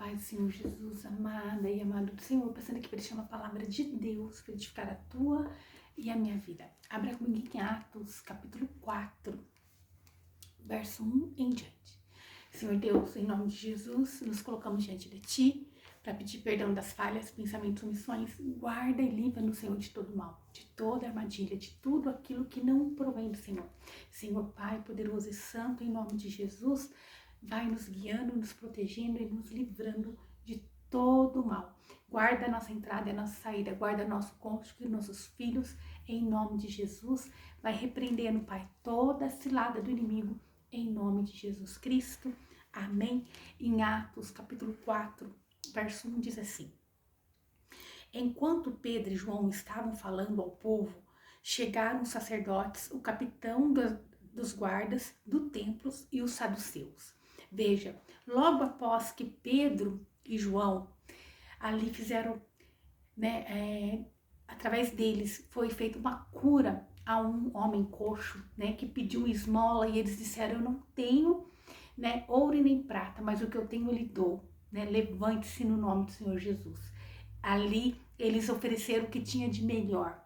paz do Senhor Jesus, amada e amado do Senhor, passando aqui para deixar uma palavra de Deus para edificar a tua e a minha vida. Abra comigo em Atos, capítulo 4, verso 1 em diante. Senhor Deus, em nome de Jesus, nos colocamos diante de Ti para pedir perdão das falhas, pensamentos, omissões. Guarda e livra-nos, Senhor, de todo mal, de toda armadilha, de tudo aquilo que não provém do Senhor. Senhor Pai, poderoso e santo, em nome de Jesus, vai nos guiando, nos protegendo e nos livrando de todo mal. Guarda a nossa entrada e a nossa saída, guarda nosso cônjuge e nossos filhos, em nome de Jesus. Vai repreendendo, Pai, toda a cilada do inimigo, em nome de Jesus Cristo. Amém. Em Atos, capítulo 4, verso 1, diz assim: Enquanto Pedro e João estavam falando ao povo, chegaram os sacerdotes, o capitão dos guardas do templo e os saduceus. Veja, logo após que Pedro e João ali fizeram, através deles foi feita uma cura a um homem coxo, que pediu esmola, e eles disseram: eu não tenho, ouro e nem prata, mas o que eu tenho eu lhe dou, levante-se no nome do Senhor Jesus. Ali eles ofereceram o que tinha de melhor.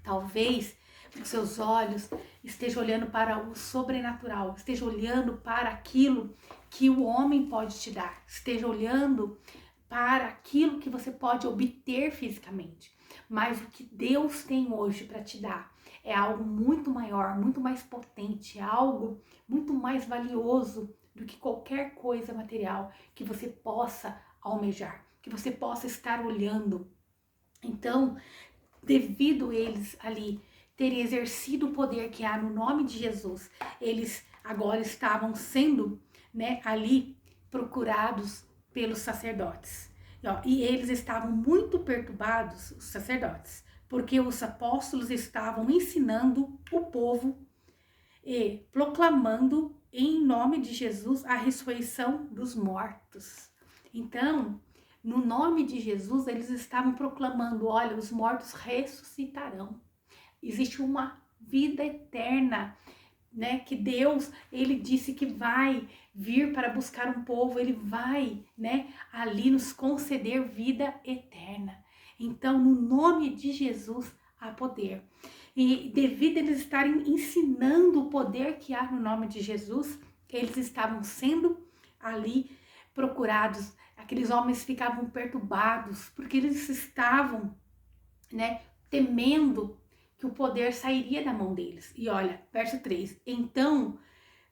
Talvez os seus olhos estejam olhando para o sobrenatural, esteja olhando para aquilo que o homem pode te dar, esteja olhando para aquilo que você pode obter fisicamente. Mas o que Deus tem hoje para te dar é algo muito maior, muito mais potente, algo muito mais valioso do que qualquer coisa material que você possa almejar, que você possa estar olhando. Então, devido a eles ali terem exercido o poder que há no nome de Jesus, eles agora estavam sendo, ali procurados pelos sacerdotes. E eles estavam muito perturbados, os sacerdotes, porque os apóstolos estavam ensinando o povo e proclamando em nome de Jesus a ressurreição dos mortos. Então, no nome de Jesus, eles estavam proclamando: olha, os mortos ressuscitarão. Existe uma vida eterna, que Deus, ele disse que vai vir para buscar um povo, ele vai, ali nos conceder vida eterna. Então, no nome de Jesus, há poder. E devido a eles estarem ensinando o poder que há no nome de Jesus, eles estavam sendo ali procurados. Aqueles homens ficavam perturbados, porque eles estavam, temendo que o poder sairia da mão deles. E olha, verso 3. Então,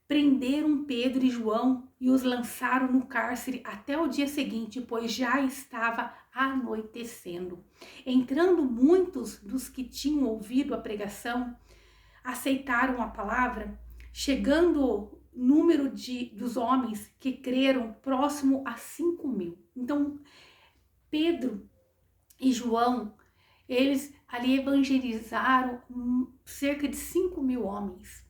prenderam Pedro e João e os lançaram no cárcere até o dia seguinte, pois já estava anoitecendo. Entrando muitos dos que tinham ouvido a pregação, aceitaram a palavra, chegando número dos homens que creram próximo a 5.000. Então, Pedro e João, eles ali evangelizaram cerca de 5.000 homens.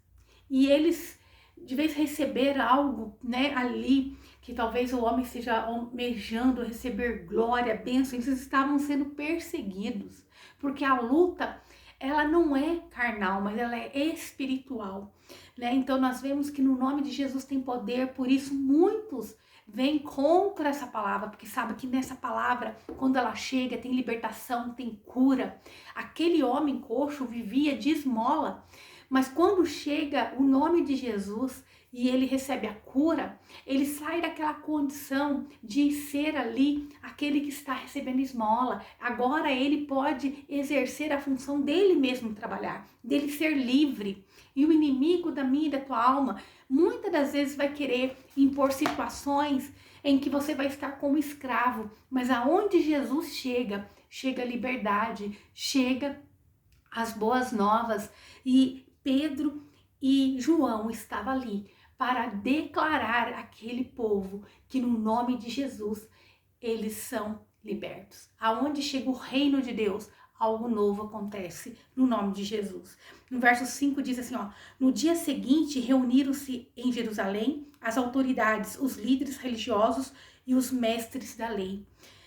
E eles, de vez receber algo, ali, que talvez o homem esteja almejando receber glória, bênção, eles estavam sendo perseguidos. Porque a luta, ela não é carnal, mas ela é espiritual. Então nós vemos que no nome de Jesus tem poder, por isso muitos vêm contra essa palavra, porque sabe que nessa palavra, quando ela chega, tem libertação, tem cura. Aquele homem coxo vivia de esmola, mas quando chega o nome de Jesus e ele recebe a cura, ele sai daquela condição de ser ali aquele que está recebendo esmola. Agora ele pode exercer a função dele mesmo trabalhar, dele ser livre. E o inimigo da minha e da tua alma, muitas das vezes vai querer impor situações em que você vai estar como escravo. Mas aonde Jesus chega, chega a liberdade, chega as boas novas. E Pedro e João estavam ali para declarar àquele povo que no nome de Jesus eles são libertos. Aonde chega o reino de Deus, algo novo acontece no nome de Jesus. No verso 5 diz assim, no dia seguinte reuniram-se em Jerusalém as autoridades, os líderes religiosos e os mestres da lei.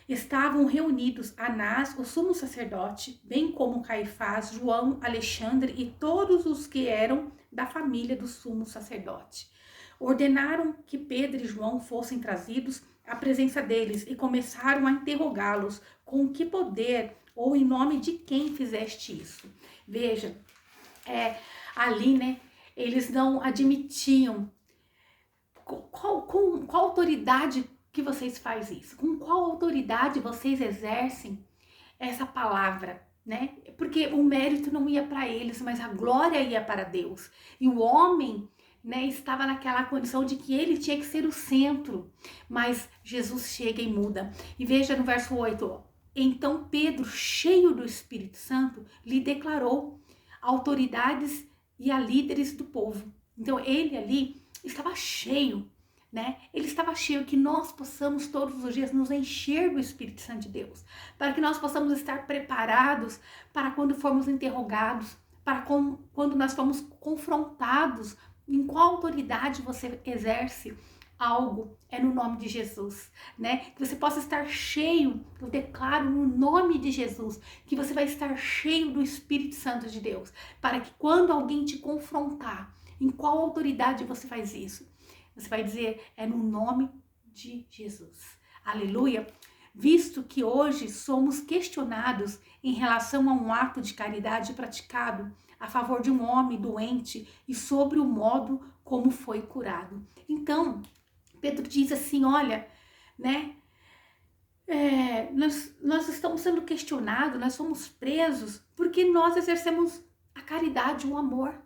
Estavam reunidos Anás, o sumo sacerdote, bem como Caifás, João, Alexandre e todos os que eram da família do sumo sacerdote. Ordenaram que Pedro e João fossem trazidos à presença deles e começaram a interrogá-los: com que poder ou em nome de quem fizeste isso? Veja, ali, né, eles não admitiam com qual autoridade que vocês fazem isso, com qual autoridade vocês exercem essa palavra, né? Porque o mérito não ia para eles, mas a glória ia para Deus. E o homem, né, estava naquela condição de que ele tinha que ser o centro, mas Jesus chega e muda. E veja no verso 8, ó, então Pedro, cheio do Espírito Santo, lhe declarou autoridades e a líderes do povo. Então ele ali estava cheio, né? Ele estava cheio, que nós possamos todos os dias nos encher do Espírito Santo de Deus, para que nós possamos estar preparados para quando formos interrogados, para quando nós formos confrontados, em qual autoridade você exerce algo, é no nome de Jesus, né? Que você possa estar cheio, eu declaro no nome de Jesus, que você vai estar cheio do Espírito Santo de Deus, para que quando alguém te confrontar, em qual autoridade você faz isso? Você vai dizer, é no nome de Jesus. Aleluia! Visto que hoje somos questionados em relação a um ato de caridade praticado a favor de um homem doente e sobre o modo como foi curado. Então, Pedro diz assim, olha, né, nós estamos sendo questionados, nós somos presos porque nós exercemos a caridade, o amor.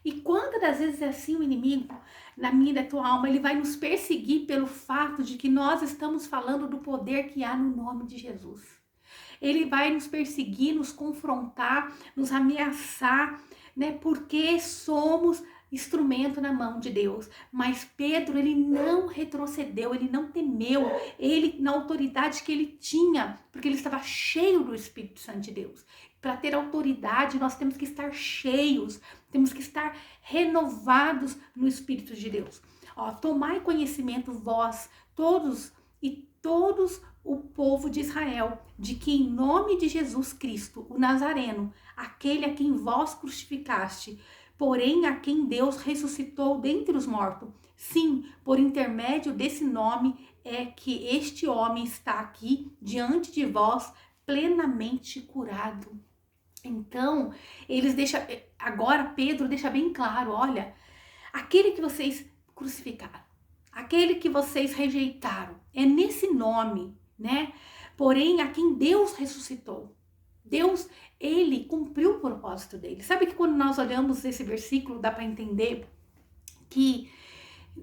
E quantas das vezes é assim o inimigo, na minha e da tua alma, ele vai nos perseguir pelo fato de que nós estamos falando do poder que há no nome de Jesus. Ele vai nos perseguir, nos confrontar, nos ameaçar, né? Porque somos instrumento na mão de Deus. Mas Pedro, ele não retrocedeu, ele não temeu, ele na autoridade que ele tinha, porque ele estava cheio do Espírito Santo de Deus. Para ter autoridade, nós temos que estar cheios, temos que estar renovados no Espírito de Deus. Ó, tomai conhecimento vós, todos o povo de Israel, de que em nome de Jesus Cristo, o Nazareno, aquele a quem vós crucificaste, porém a quem Deus ressuscitou dentre os mortos, sim, por intermédio desse nome é que este homem está aqui diante de vós plenamente curado. Então, agora Pedro deixa bem claro, olha, aquele que vocês crucificaram, aquele que vocês rejeitaram, é nesse nome, né? Porém, a quem Deus ressuscitou. Deus, ele cumpriu o propósito dele. Sabe que quando nós olhamos esse versículo, dá para entender que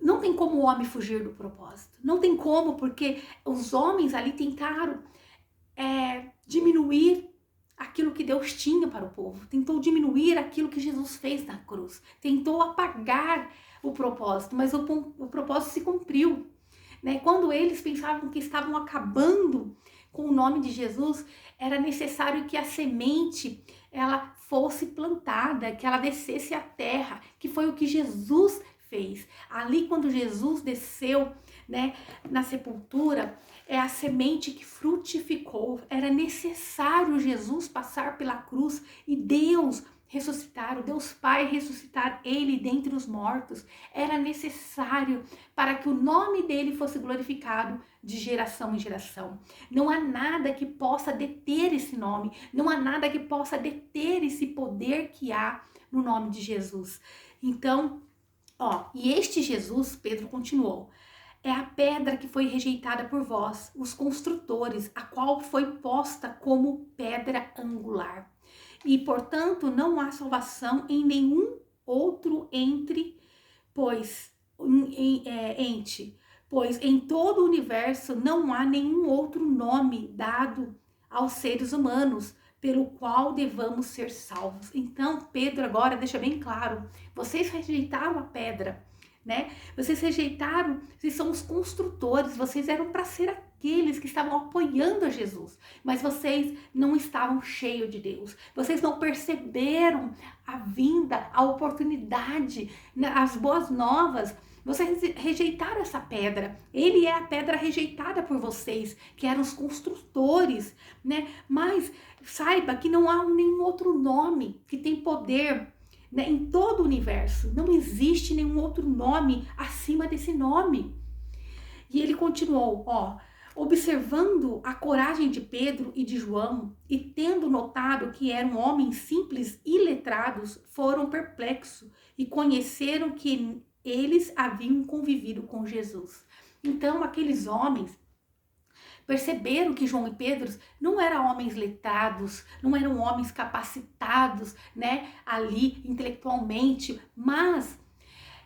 não tem como o homem fugir do propósito. Não tem como, porque os homens ali tentaram diminuir aquilo que Deus tinha para o povo, tentou diminuir aquilo que Jesus fez na cruz, tentou apagar o propósito, mas o propósito se cumpriu, né? Quando eles pensavam que estavam acabando com o nome de Jesus, era necessário que a semente ela fosse plantada, que ela descesse à terra, que foi o que Jesus fez. Ali quando Jesus desceu, né, na sepultura, é a semente que frutificou. Era necessário Jesus passar pela cruz e Deus ressuscitar, o Deus Pai ressuscitar ele dentre os mortos. Era necessário para que o nome dele fosse glorificado de geração em geração. Não há nada que possa deter esse nome, não há nada que possa deter esse poder que há no nome de Jesus. Então, e este Jesus, Pedro continuou, é a pedra que foi rejeitada por vós, os construtores, a qual foi posta como pedra angular. E, portanto, não há salvação em nenhum outro pois em todo o universo não há nenhum outro nome dado aos seres humanos pelo qual devamos ser salvos. Então, Pedro agora deixa bem claro, vocês rejeitaram a pedra, né? Vocês rejeitaram, vocês são os construtores, vocês eram para ser aqueles que estavam apoiando a Jesus, mas vocês não estavam cheios de Deus, vocês não perceberam a vinda, a oportunidade, as boas novas. Vocês rejeitaram essa pedra, ele é a pedra rejeitada por vocês, que eram os construtores, né? Mas saiba que não há nenhum outro nome que tem poder, né, em todo o universo. Não existe nenhum outro nome acima desse nome. E ele continuou, ó, observando a coragem de Pedro e de João, e tendo notado que eram homens simples e letrados, foram perplexos e conheceram que eles haviam convivido com Jesus. Então, aqueles homens perceberam que João e Pedro não eram homens letrados, não eram homens capacitados, né, ali intelectualmente, mas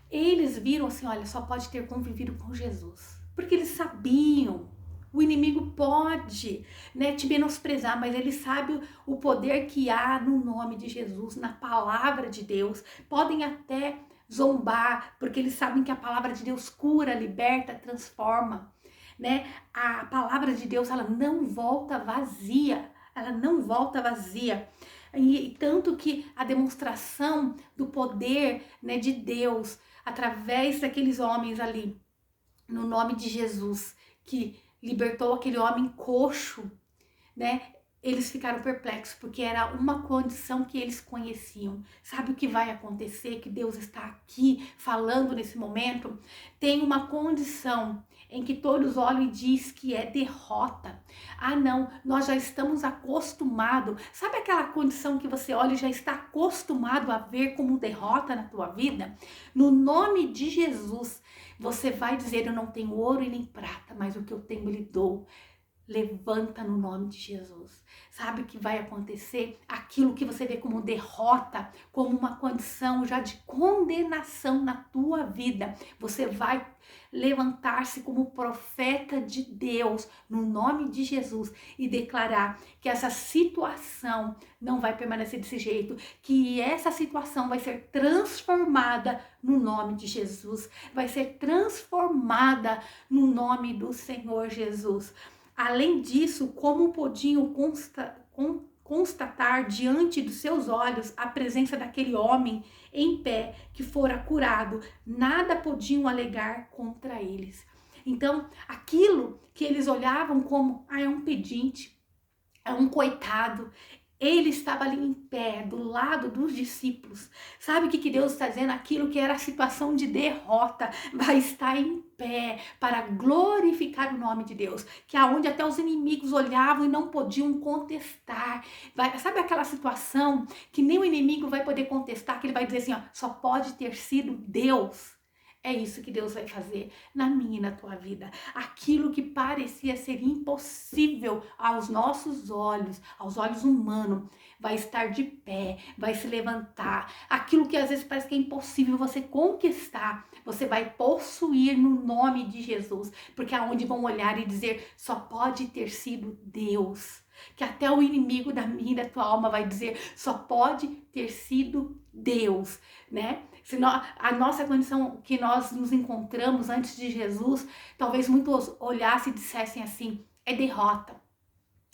eles viram assim, olha, só pode ter convivido com Jesus, porque eles sabiam. O inimigo pode, né, te menosprezar, mas ele sabe o poder que há no nome de Jesus, na palavra de Deus. Podem até zombar, porque eles sabem que a palavra de Deus cura, liberta, transforma, né? A palavra de Deus, ela não volta vazia. Ela não volta vazia. E tanto que a demonstração do poder, né, de Deus através daqueles homens ali, no nome de Jesus, que libertou aquele homem coxo, né? Eles ficaram perplexos, porque era uma condição que eles conheciam. Sabe o que vai acontecer? Que Deus está aqui falando nesse momento? Tem uma condição em que todos olham e diz que é derrota. Ah, não, nós já estamos acostumados. Sabe aquela condição que você olha e já está acostumado a ver como derrota na tua vida? No nome de Jesus, você vai dizer, eu não tenho ouro e nem prata, mas o que eu tenho eu lhe dou. Levanta no nome de Jesus. Sabe o que vai acontecer? Aquilo que você vê como derrota, como uma condição já de condenação na tua vida, você vai levantar-se como profeta de Deus no nome de Jesus e declarar que essa situação não vai permanecer desse jeito, que essa situação vai ser transformada no nome de Jesus, vai ser transformada no nome do Senhor Jesus. Além disso, como podiam constatar diante dos seus olhos a presença daquele homem em pé que fora curado, nada podiam alegar contra eles. Então, aquilo que eles olhavam como, é um pedinte, é um coitado, ele estava ali em pé, do lado dos discípulos. Sabe o que Deus está dizendo? Aquilo que era a situação de derrota vai estar em pé para glorificar o nome de Deus. Que aonde até os inimigos olhavam e não podiam contestar. Sabe aquela situação que nem o inimigo vai poder contestar, que ele vai dizer assim, ó, só pode ter sido Deus. É isso que Deus vai fazer na minha e na tua vida. Aquilo que parecia ser impossível aos nossos olhos, aos olhos humanos, vai estar de pé, vai se levantar. Aquilo que às vezes parece que é impossível você conquistar, você vai possuir no nome de Jesus. Porque aonde vão olhar e dizer, só pode ter sido Deus. Que até o inimigo da minha e da tua alma vai dizer, só pode ter sido Deus, né? Se a nossa condição que nós nos encontramos antes de Jesus, talvez muitos olhassem e dissessem assim, é derrota.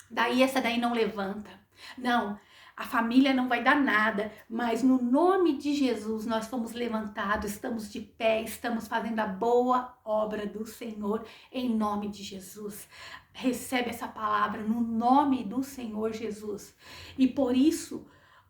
Daí essa daí não levanta. Não, a família não vai dar nada, mas no nome de Jesus nós fomos levantados, estamos de pé, estamos fazendo a boa obra do Senhor em nome de Jesus. Recebe essa palavra no nome do Senhor Jesus. E por isso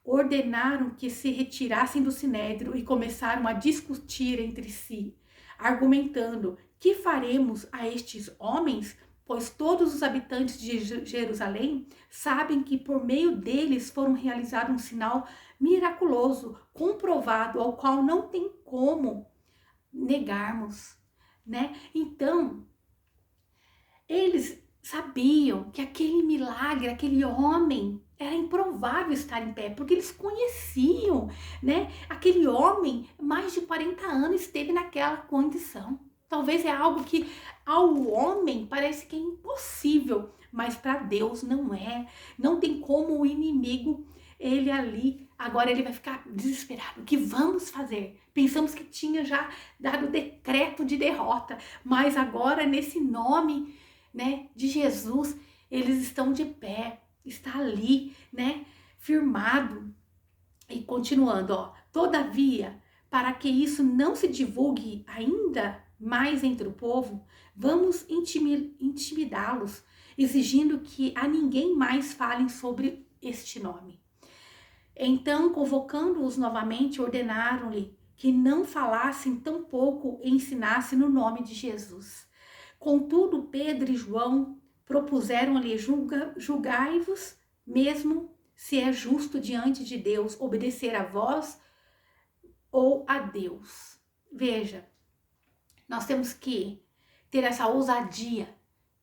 ordenaram que se retirassem do sinédrio e começaram a discutir entre si, argumentando: que faremos a estes homens? Pois todos os habitantes de Jerusalém sabem que por meio deles foram realizado um sinal miraculoso, comprovado, ao qual não tem como negarmos, né? Então, eles sabiam que aquele milagre, aquele homem, era improvável estar em pé, porque eles conheciam, né? Aquele homem, mais de 40 anos, esteve naquela condição. Talvez é algo que ao homem parece que é impossível, mas para Deus não é. Não tem como o inimigo, ele ali, agora ele vai ficar desesperado. O que vamos fazer? Pensamos que tinha já dado decreto de derrota, mas agora nesse nome, né, de Jesus, eles estão de pé, está ali, né, firmado. E continuando, ó, todavia, para que isso não se divulgue ainda mais entre o povo, vamos intimidá-los, exigindo que a ninguém mais falem sobre este nome. Então, convocando-os novamente, ordenaram-lhe que não falassem, tampouco ensinassem no nome de Jesus. Contudo, Pedro e João propuseram-lhe: julgai-vos mesmo se é justo diante de Deus obedecer a vós ou a Deus. Veja, nós temos que ter essa ousadia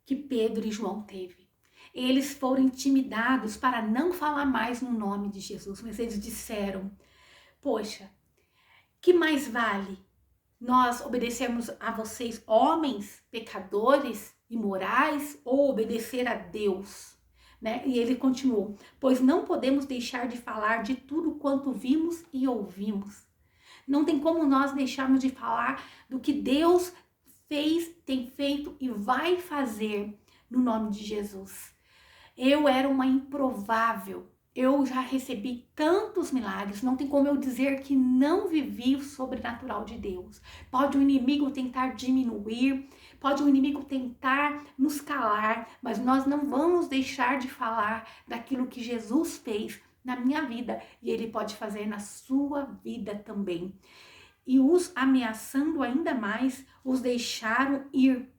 que Pedro e João teve. Eles foram intimidados para não falar mais no nome de Jesus, mas eles disseram: poxa, que mais vale nós obedecermos a vocês, homens, pecadores, imorais, ou obedecer a Deus? Né? E ele continuou: pois não podemos deixar de falar de tudo quanto vimos e ouvimos. Não tem como nós deixarmos de falar do que Deus fez, tem feito e vai fazer no nome de Jesus. Eu era uma improvável. Eu já recebi tantos milagres, não tem como eu dizer que não vivi o sobrenatural de Deus. Pode o inimigo tentar diminuir, pode o inimigo tentar nos calar, mas nós não vamos deixar de falar daquilo que Jesus fez na minha vida e Ele pode fazer na sua vida também. E os ameaçando ainda mais, os deixaram ir.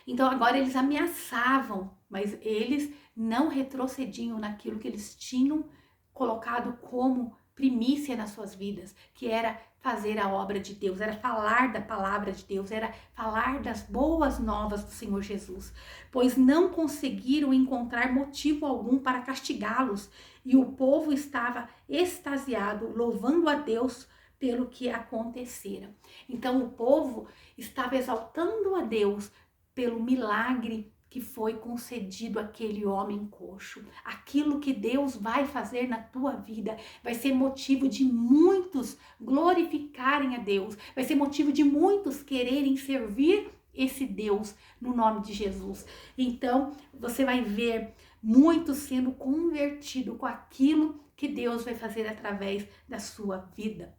Então agora eles ameaçavam, mas eles não retrocediam naquilo que eles tinham colocado como primícia nas suas vidas, que era fazer a obra de Deus, era falar da palavra de Deus, era falar das boas novas do Senhor Jesus, pois não conseguiram encontrar motivo algum para castigá-los, e o povo estava extasiado, louvando a Deus pelo que acontecera. Então o povo estava exaltando a Deus pelo milagre que foi concedido àquele homem coxo. Aquilo que Deus vai fazer na tua vida vai ser motivo de muitos glorificarem a Deus, vai ser motivo de muitos quererem servir esse Deus no nome de Jesus. Então, você vai ver muitos sendo convertidos com aquilo que Deus vai fazer através da sua vida,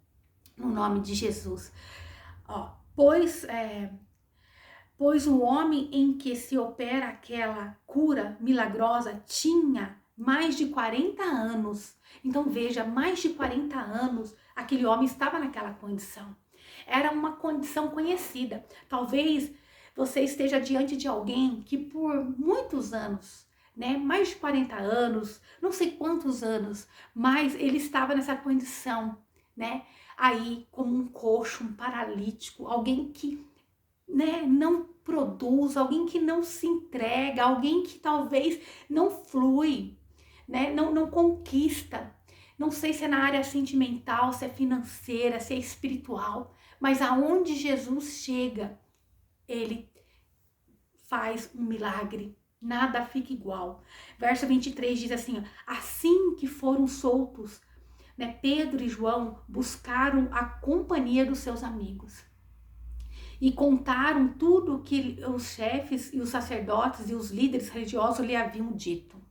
no nome de Jesus. Pois o homem em que se opera aquela cura milagrosa tinha mais de 40 anos. Então veja, mais de 40 anos aquele homem estava naquela condição. Era uma condição conhecida. Talvez você esteja diante de alguém que por muitos anos, né, mais de 40 anos, não sei quantos anos, mas ele estava nessa condição, né, aí como um coxo, um paralítico, alguém que, né, não produz, alguém que não se entrega, alguém que talvez não flui, né, não conquista. Não sei se é na área sentimental, se é financeira, se é espiritual, mas aonde Jesus chega, ele faz um milagre, nada fica igual. Verso 23 diz assim: assim que foram soltos, né, Pedro e João buscaram a companhia dos seus amigos e contaram tudo que os chefes e os sacerdotes e os líderes religiosos lhe haviam dito.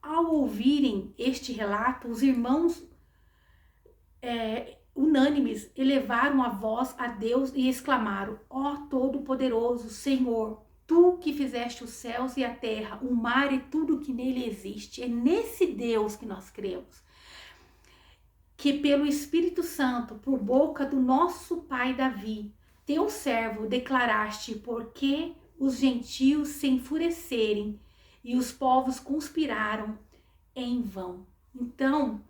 Ao ouvirem este relato, os irmãos unânimes elevaram a voz a Deus e exclamaram: ó Todo-Poderoso Senhor, tu que fizeste os céus e a terra, o mar e tudo que nele existe, é nesse Deus que nós cremos, que pelo Espírito Santo, por boca do nosso pai Davi, teu servo, declaraste porque os gentios se enfurecerem e os povos conspiraram em vão. Então,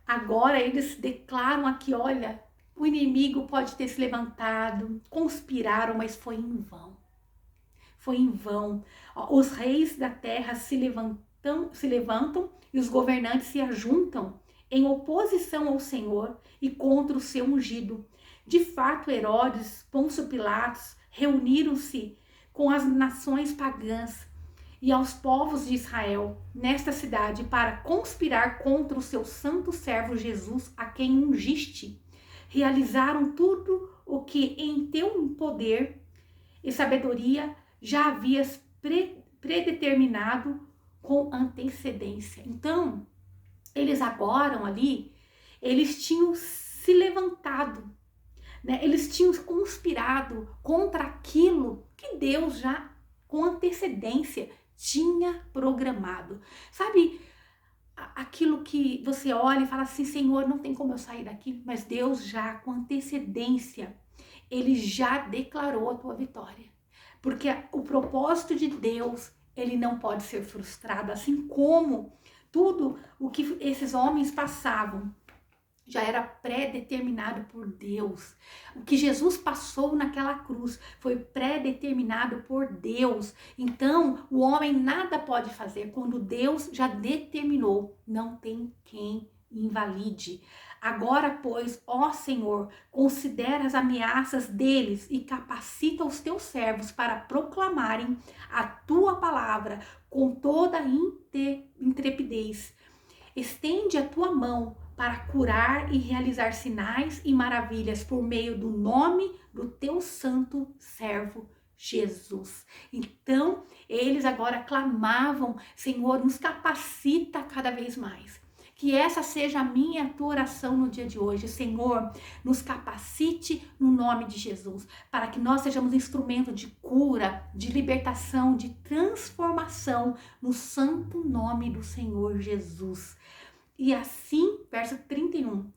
agora eles declaram aqui, olha, o inimigo pode ter se levantado, conspiraram, mas foi em vão. Foi em vão. Os reis da terra se levantam e os governantes se ajuntam em oposição ao Senhor e contra o seu ungido. De fato, Herodes, Pôncio Pilatos reuniram-se com as nações pagãs e aos povos de Israel nesta cidade para conspirar contra o seu santo servo Jesus, a quem ungiste. Realizaram tudo o que em teu poder e sabedoria já havias predeterminado com antecedência. Então, eles agora ali, eles tinham se levantado, né? Eles tinham conspirado contra aquilo que Deus já com antecedência tinha programado. Sabe aquilo que você olha e fala assim: Senhor, não tem como eu sair daqui, mas Deus já com antecedência, ele já declarou a tua vitória. porque o propósito de Deus, ele não pode ser frustrado, assim como tudo o que esses homens passavam já era pré-determinado por Deus. O que Jesus passou naquela cruz foi pré-determinado por Deus. Então, o homem nada pode fazer quando Deus já determinou. Não tem quem invalide. Agora, pois, ó Senhor, considera as ameaças deles e capacita os teus servos para proclamarem a tua palavra com toda intrepidez. Estende a tua mão para curar e realizar sinais e maravilhas por meio do nome do teu santo servo Jesus. Então, eles agora clamavam: Senhor, nos capacita cada vez mais. Que essa seja a minha e a tua oração no dia de hoje. Senhor, nos capacite no nome de Jesus, para que nós sejamos instrumento de cura, de libertação, de transformação no santo nome do Senhor Jesus. E assim, verso 31,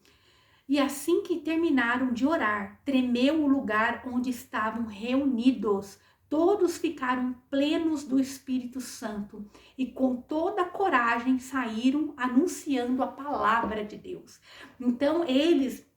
e assim que terminaram de orar, tremeu o lugar onde estavam reunidos. Todos ficaram plenos do Espírito Santo e com toda a coragem saíram anunciando a palavra de Deus. Então eles,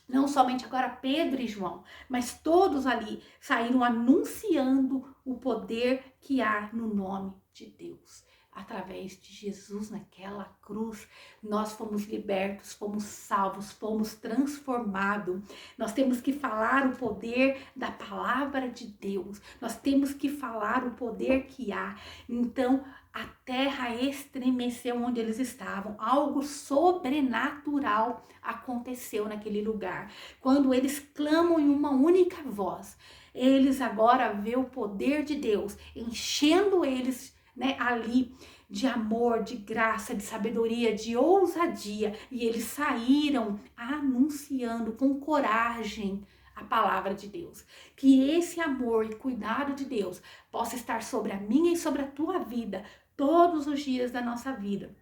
não somente agora Pedro e João, mas todos ali saíram anunciando o poder que há no nome de Deus. Através de Jesus naquela cruz, nós fomos libertos, fomos salvos, fomos transformados. Nós temos que falar o poder da palavra de Deus. Nós temos que falar o poder que há. Então, a terra estremeceu onde eles estavam. Algo sobrenatural aconteceu naquele lugar. Quando eles clamam em uma única voz, eles agora vê o poder de Deus enchendo eles, ali de amor, de graça, de sabedoria, de ousadia, e eles saíram anunciando com coragem a palavra de Deus. Que esse amor e cuidado de Deus possa estar sobre a minha e sobre a tua vida todos os dias da nossa vida,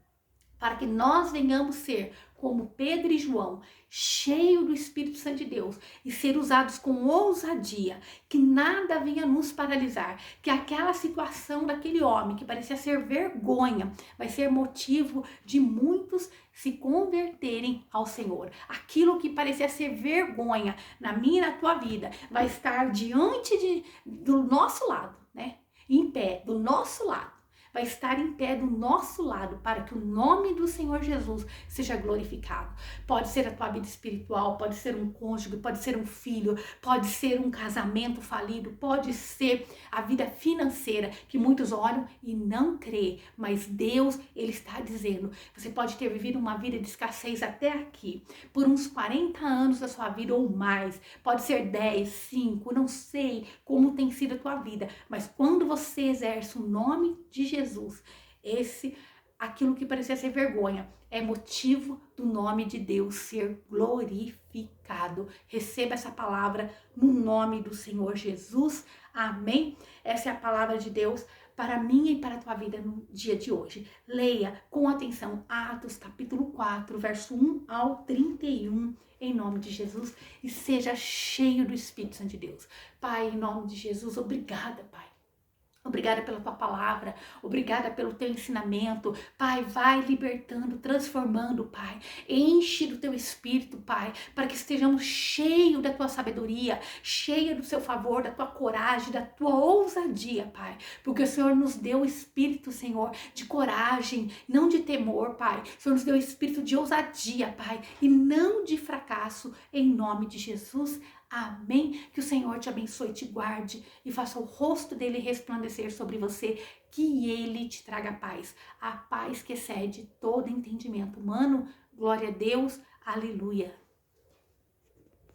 para que nós venhamos ser como Pedro e João, cheios do Espírito Santo de Deus e ser usados com ousadia, que nada venha nos paralisar, que aquela situação daquele homem que parecia ser vergonha vai ser motivo de muitos se converterem ao Senhor. Aquilo que parecia ser vergonha na minha e na tua vida vai estar diante do nosso lado, em pé, do nosso lado. Vai estar em pé do nosso lado para que o nome do Senhor Jesus seja glorificado. Pode ser a tua vida espiritual, pode ser um cônjuge, pode ser um filho, pode ser um casamento falido, pode ser a vida financeira que muitos olham e não crê, mas Deus, Ele está dizendo, você pode ter vivido uma vida de escassez até aqui, por uns 40 anos da sua vida ou mais, pode ser 10, 5, não sei como tem sido a tua vida, mas quando você exerce o nome de Jesus, aquilo que parecia ser vergonha, é motivo do nome de Deus ser glorificado. Receba essa palavra no nome do Senhor Jesus. Amém? Essa é a palavra de Deus para a minha e para a tua vida no dia de hoje. Leia com atenção Atos capítulo 4, verso 1 ao 31, em nome de Jesus, e seja cheio do Espírito Santo de Deus. Pai, em nome de Jesus, obrigada, Pai. Obrigada pela tua palavra, obrigada pelo teu ensinamento. Pai, vai libertando, transformando, Pai. Enche do teu espírito, Pai, para que estejamos cheios da tua sabedoria, cheia do seu favor, da tua coragem, da tua ousadia, Pai. Porque o Senhor nos deu o espírito, Senhor, de coragem, não de temor, Pai. O Senhor nos deu o espírito de ousadia, Pai, e não de fracasso, em nome de Jesus. Amém? Que o Senhor te abençoe, te guarde e faça o rosto dele resplandecer sobre você, que ele te traga paz, a paz que excede todo entendimento humano. Glória a Deus, aleluia.